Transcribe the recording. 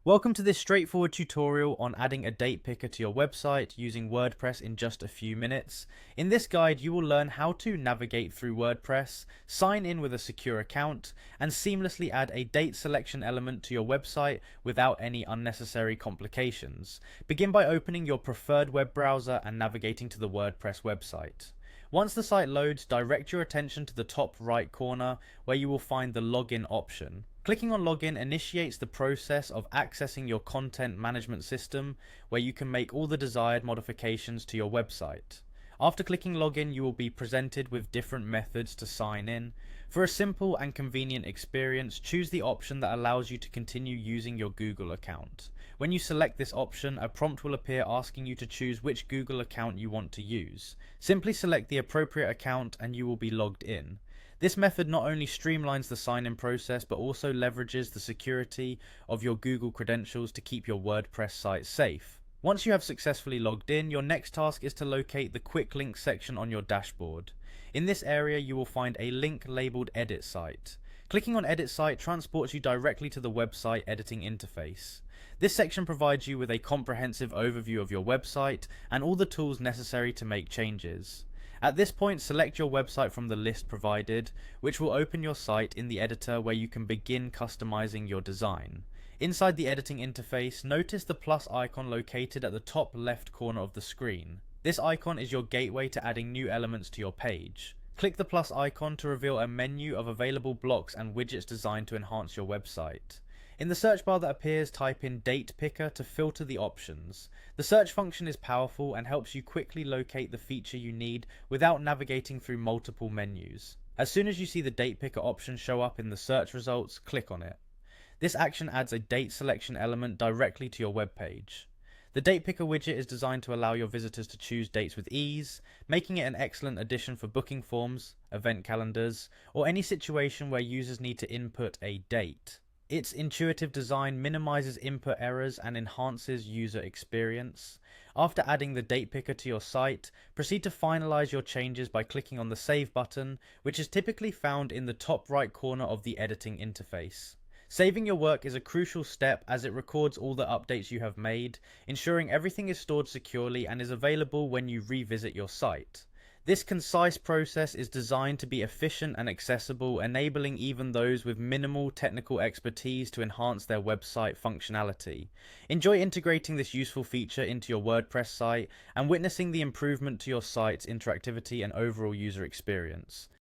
Welcome to this straightforward tutorial on adding a date picker to your website using WordPress in just a few minutes. In this guide, you will learn how to navigate through WordPress, sign in with a secure account, and seamlessly add a date selection element to your website without any unnecessary complications. Begin by opening your preferred web browser and navigating to the WordPress website. Once the site loads, direct your attention to the top right corner where you will find the login option. Clicking on login initiates the process of accessing your content management system where you can make all the desired modifications to your website. After clicking login, you will be presented with different methods to sign in. For a simple and convenient experience, choose the option that allows you to continue using your Google account. When you select this option, a prompt will appear asking you to choose which Google account you want to use. Simply select the appropriate account and you will be logged in. This method not only streamlines the sign-in process but also leverages the security of your Google credentials to keep your WordPress site safe. Once you have successfully logged in, your next task is to locate the quick links section on your dashboard. In this area, you will find a link labeled Edit Site. Clicking on Edit Site transports you directly to the website editing interface. This section provides you with a comprehensive overview of your website and all the tools necessary to make changes. At this point, select your website from the list provided, which will open your site in the editor where you can begin customizing your design. Inside the editing interface, notice the plus icon located at the top left corner of the screen. This icon is your gateway to adding new elements to your page. Click the plus icon to reveal a menu of available blocks and widgets designed to enhance your website. In the search bar that appears, type in Date Picker to filter the options. The search function is powerful and helps you quickly locate the feature you need without navigating through multiple menus. As soon as you see the Date Picker option show up in the search results, click on it. This action adds a date selection element directly to your web page. The Date Picker widget is designed to allow your visitors to choose dates with ease, making it an excellent addition for booking forms, event calendars, or any situation where users need to input a date. Its intuitive design minimizes input errors and enhances user experience. After adding the date picker to your site, proceed to finalize your changes by clicking on the Save button, which is typically found in the top right corner of the editing interface. Saving your work is a crucial step as it records all the updates you have made, ensuring everything is stored securely and is available when you revisit your site. This concise process is designed to be efficient and accessible, enabling even those with minimal technical expertise to enhance their website functionality. Enjoy integrating this useful feature into your WordPress site and witnessing the improvement to your site's interactivity and overall user experience.